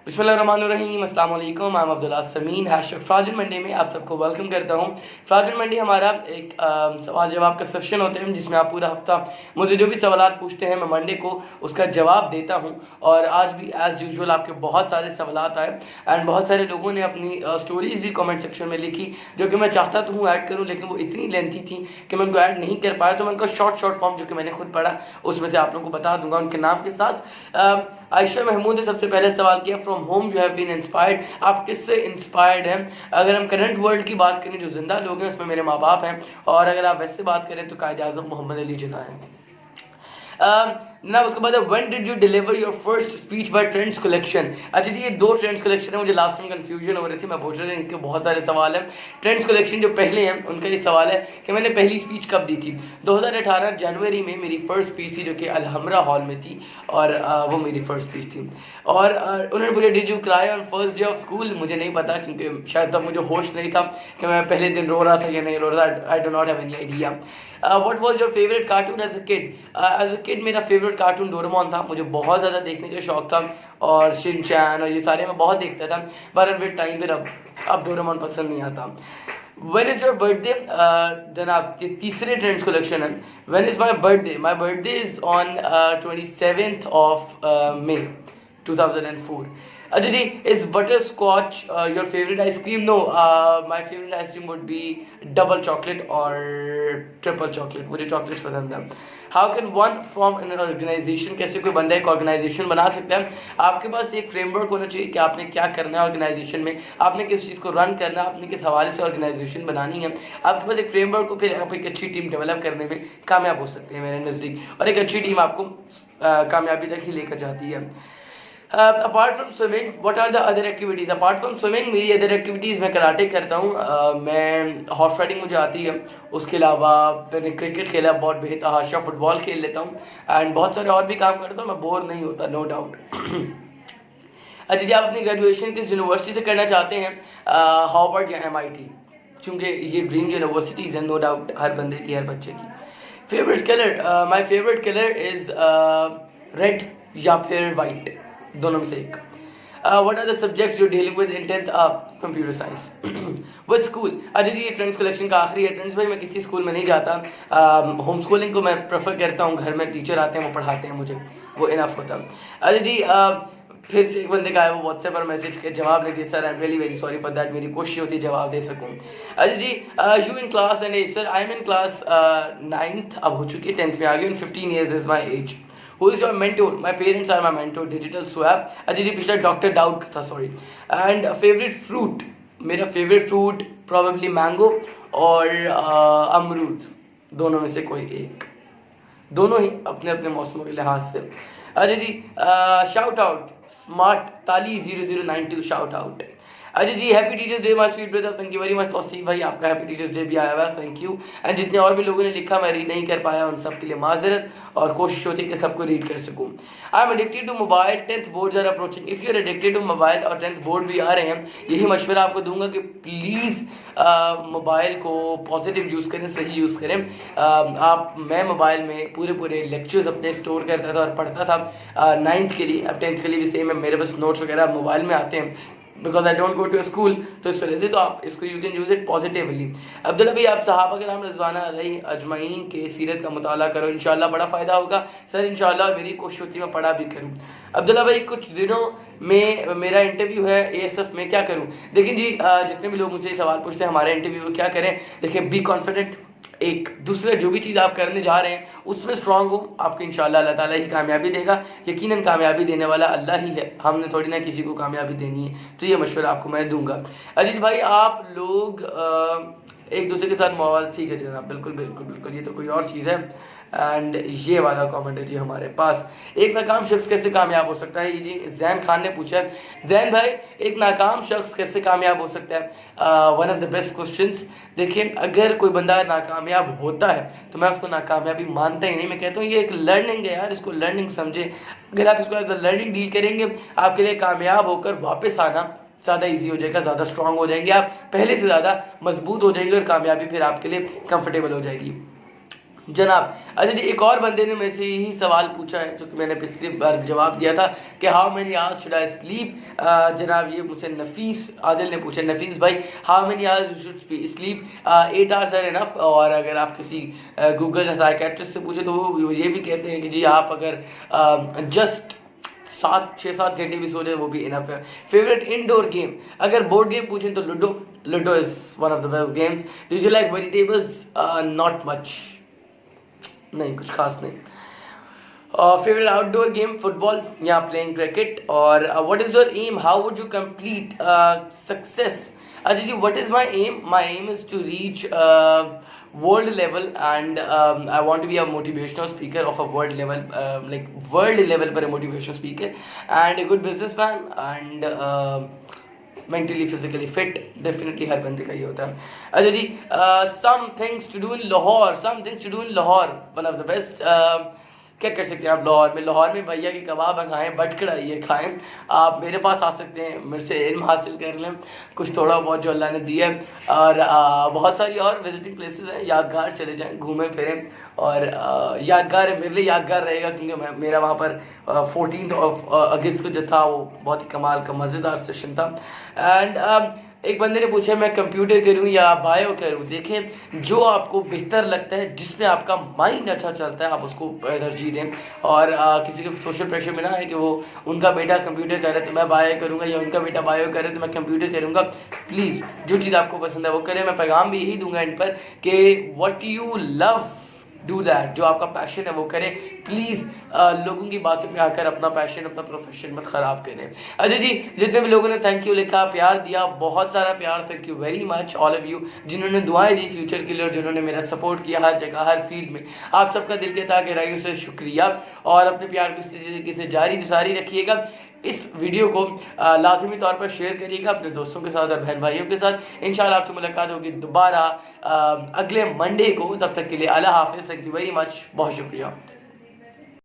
बिस्मिल्लाहिर्रहमानिर्रहीम, अस्सलाम वालेकुम। मैं अब्दुल्ला समीन #फ्राजिल मंडे में आप सबको वेलकम करता हूँ। फ्राजिल मंडे हमारा एक सवाल जवाब का सेक्शन होते हैं जिसमें आप पूरा हफ्ता मुझे जो भी सवाल पूछते हैं मैं मंडे को उसका जवाब देता हूँ। और आज भी एज़ यूजुअल आपके बहुत सारे सवाल आए एंड बहुत सारे लोगों ने अपनी स्टोरीज़ भी कमेंट सेक्शन में लिखी, जो कि मैं चाहता तो हूँ ऐड करूँ, लेकिन वो इतनी लेंथी थी कि मैं उनको ऐड नहीं कर पाया। तो मैं उनका शॉर्ट फॉर्म जो कि मैंने खुद पढ़ा उसमें से आप लोगों को बता दूंगा उनके नाम के साथ। आयशा महमूद ने सबसे पहले सवाल किया, from home you have been inspired, आप किससे इंस्पायर्ड हैं? अगर हम करंट वर्ल्ड की बात करें, जो जिंदा लोग हैं उसमें मेरे माँ बाप हैं, और अगर आप वैसे बात करें तो कायद आज़म मोहम्मद अली जिन्ना है। ना उसके बाद when did you deliver your first speech bye trends collection? अच्छा जी, ये 2 ट्रेंड्स कलेक्शन है, मुझे लास्ट में कंफ्यूजन हो रही थी, मैं पूछ रहा था, इनके बहुत सारे सवाल हैं। ट्रेंड्स कलेक्शन जो पहले हैं उनका ये सवाल है कि मैंने पहली स्पीच कब दी थी। 2018 जनवरी में मेरी फर्स्ट स्पीच थी, जो कि अलहमरा हॉल में थी, और वो मेरी फर्स्ट स्पीच थी। और उन्होंने बोले did you cry on first day of school? मुझे नहीं पता, क्योंकि शायद तब मुझे होश नहीं था कि मैं पहले दिन रो रहा था या नहीं रो रहा था। I do not have any idea. What was your favourite cartoon as a kid? As a kid मेरा फेवरेट कार्टून डोरेमोन था, मुझे बहुत ज़्यादा देखने का शौक था, और शिनचैन और ये सारे मैं बहुत देखता था, पर विद टाइम फिर अब डोरेमोन पसंद नहीं आता। When is your birthday? जनाब ये तीसरे ट्रेंड्स कलेक्शन है। When is my birthday? My birthday is on 27th of May 2004. अच्छा जी, is butterscotch your favorite ice cream? No, my favorite ice cream would be double chocolate or triple chocolate. मुझे chocolates पसंद है। How can one form an organization? कैसे कोई बंदा एक organisation बना सकता है? आपके पास एक फ्रेमवर्क होना चाहिए कि आपने क्या करना है ऑर्गेनाइजेशन में, आपने किस चीज़ को रन करना है, आपने किस हवाले से ऑर्गेनाइजेशन बनानी है। आपके पास एक फ्रेमवर्क हो, फिर आप एक अच्छी टीम डेवलप करने में कामयाब हो सकते हैं मेरे नज़दीक, और एक अच्छी टीम आपको कामयाबी तक ही लेकर जाती है। Apart from swimming what are the other activities? Apart from swimming मेरी अदर एक्टिविटीज़, मैं कराटे करता हूँ, मैं हॉर्स राइडिंग मुझे आती है, उसके अलावा मैंने क्रिकेट खेला बहुत बेतहाशा, फुटबॉल खेल लेता हूँ, एंड बहुत सारे और भी काम करता हूँ। मैं बोर नहीं होता, नो डाउट। अच्छा जी, आप अपनी ग्रेजुएशन किस यूनिवर्सिटी से करना चाहते हैं? हार्वर्ड या MIT, क्योंकि ये ड्रीम यूनिवर्सिटीज़ हैं, नो डाउट, हर बंदे की, हर बच्चे की। Favourite colour? My favourite colour is red या फिर वाइट, दोनों में से एक। What are the subjects you're dealing with in 10th? Computer science. What school? अच्छा जी, ये ट्रेंड्स कलेक्शन का आखिरी है। ट्रेंड्स भाई मैं किसी स्कूल में नहीं जाता, होम स्कूलिंग को मैं प्रेफर करता हूँ, घर में टीचर आते हैं वो पढ़ाते हैं मुझे, वो इनफ होता है। अच्छा जी, फिर से एक बंदे का है, वो व्हाट्सएप पर मैसेज के जवाब नहीं दिया, sir I am really very sorry for that, मेरी कोशिश होती है जवाब दे सकूँ। अच्छा जी, you in class and age? Sir I am in class 9th, अब हो चुकी है, 10th में आ गई, 15 years is my age. Who is your mentor? My parents are my mentor. Digital swap. अच्छा जी, पिछला डॉक्टर डाउट था, सॉरी। And favourite fruit? मेरा फेवरेट फ्रूट प्रॉबेबली मैंगो और अमरूद, दोनों में से कोई एक, दोनों ही अपने अपने मौसमों के लिहाज से। अच्छा जी, शाउट आउट स्मार्ट ताली 0092 शाउट आउट। अच्छा जी, happy teachers day my sweet brother, thank you very much. Tauseef भाई आपका हैप्पी टीचर्स डे भी आया हुआ है, थैंक यू। एंड जितने और भी लोगों ने लिखा मैं रीड नहीं कर पाया, उन सब के लिए माजरत, और कोशिश होती है कि सबको रीड कर सकूँ। I am addicted to mobile, 10th boards are approaching, if you are addicted to mobile और 10th बोर्ड भी आ रहे हैं, यही मशवरा आपको दूंगा कि प्लीज़ मोबाइल को पॉजिटिव यूज़ करें, सही यूज़ करें। मैं मोबाइल में पूरे लेक्चर्स अपने स्टोर करता था और पढ़ता था 9th के लिए, अब 10th के लिए भी सेम है, मेरे पास नोट्स वगैरह मोबाइल में आते हैं, because I don't go to school, तो इस वजह से तो आप इसको you can use it positively. Abdullah भाई, आप सहाबा कराम रिज़वाना अलैहि अजमईन के सीरत का मुताला करो, इंशाल्लाह बड़ा फ़ायदा होगा। सर इंशाल्लाह मेरी कोशिश होती है मैं पढ़ा भी करूँ। अब्दुल्ला भाई, कुछ दिनों में मेरा इंटरव्यू है ASF में, क्या करूँ? देखिए जी, जितने भी लोग मुझसे सवाल पूछते हैं हमारे इंटरव्यू में क्या करें, देखिए बी कॉन्फिडेंट, एक दूसरा जो भी चीज़ आप करने जा रहे हैं उसमें स्ट्रांग हो, आपको इंशाल्लाह अल्लाह ताला ही कामयाबी देगा। यकीनन कामयाबी देने वाला अल्लाह ही है, हमने थोड़ी ना किसी को कामयाबी देनी है, तो ये मशवरा आपको मैं दूंगा। अजीत भाई, आप लोग एक दूसरे के साथ मोबाइल, ठीक है जनाब, बिल्कुल बिल्कुल बिल्कुल, ये तो कोई और चीज़ है। एंड ये वाला कमेंट है जी हमारे पास, एक नाकाम शख्स कैसे कामयाब हो सकता है? ये जी जैन खान ने पूछा है। जैन भाई, एक नाकाम शख्स कैसे कामयाब हो सकता है? One of the best questions. देखिए, अगर कोई बंदा नाकामयाब होता है तो मैं उसको नाकामयाबी मानता ही नहीं, मैं कहता हूँ ये एक लर्निंग है यार, इसको लर्निंग समझे। अगर आप इसको एज अ लर्निंग डील करेंगे, आपके लिए कामयाब होकर वापस आना ज़्यादा इजी हो जाएगा, ज़्यादा स्ट्रांग हो जाएंगे आप, पहले से ज़्यादा मजबूत हो जाएंगे, और कामयाबी फिर आपके लिए कंफर्टेबल हो जाएगी। जनाब, अच्छा जी, एक और बंदे ने मेरे से यही सवाल पूछा है जो कि मैंने पिछली बार जवाब दिया था कि how many hours should I sleep. जनाब, ये मुझसे नफीस आदिल ने पूछा। नफीस भाई, how many hours you should sleep? 8 hours are enough. और अगर आप किसी गूगल या साइकेट्रिस्ट से पूछे तो वो ये भी कहते हैं कि जी आप अगर जस्ट 6-7 घंटे भी सो जाए वो भी इनफ है। फेवरेट इंडोर गेम, अगर बोर्ड गेम पूछें तो ludo. Ludo is one of the best games. Do you like vegetables? Not much, नहीं, कुछ खास नहीं। फेवरेट आउटडोर गेम, फुटबॉल या प्लेइंग क्रिकेट। और what is your aim, how would you complete success? अच्छा जी, what is my aim? My aim is to reach world level and I want to be a motivational speaker of a world level, like world level पर motivational speaker and a good businessman and mentally physically fit। definitely हर बंदे का ये होता है। अच्छा जी, some things to do in Lahore, some things to do in Lahore, one of the best। क्या कर सकते हैं आप लाहौर में? लाहौर में भैया के कबाब खाएं, बट कढ़ाई खाएं। आप मेरे पास आ सकते हैं, मेरे से इल्म हासिल कर लें कुछ थोड़ा बहुत जो अल्लाह ने दिया है। और बहुत सारी और विजिटिंग प्लेसेस हैं, यादगार चले जाएं, घूमें फिरें। और यादगार है, मेरे लिए यादगार रहेगा क्योंकि मेरा वहाँ पर 14 अगस्त को जो था वो बहुत ही कमाल का मज़ेदार सेशन था। एंड एक बंदे ने पूछा मैं कंप्यूटर करूं या बायो करूं? देखें, जो आपको बेहतर लगता है, जिसमें आपका माइंड अच्छा चलता है, आप उसको तरजीह दें। और किसी को सोशल प्रेशर में ना है कि वो उनका बेटा कंप्यूटर कर रहा है तो मैं बायो करूंगा, या उनका बेटा बायो कर रहा है तो मैं कंप्यूटर करूंगा। प्लीज़ जो चीज़ आपको पसंद है वो करें। मैं पैगाम भी यही दूंगा इन पर कि what you love do that, जो आपका पैशन है वो करें। प्लीज़ लोगों की बातों में आकर अपना पैशन, अपना प्रोफेशन मत ख़राब करें। अच्छा जी, जितने भी लोगों ने थैंक यू लिखा, प्यार दिया, बहुत सारा प्यार, thank you very much all of you. जिन्होंने दुआएं दी फ्यूचर के लिए और जिन्होंने मेरा सपोर्ट किया हर जगह हर फील्ड में, आप सबका दिल के था गहराइयों से शुक्रिया। और अपने प्यार को इस तरीके से जारी रखिएगा। इस वीडियो को लाजमी तौर पर शेयर करिएगा अपने दोस्तों के साथ और बहन भाइयों के साथ। इंशाल्लाह आपसे मुलाकात होगी दोबारा अगले मंडे को। तब तक के लिए अल्लाह हाफिज़, थैंक यू वेरी मच, बहुत शुक्रिया।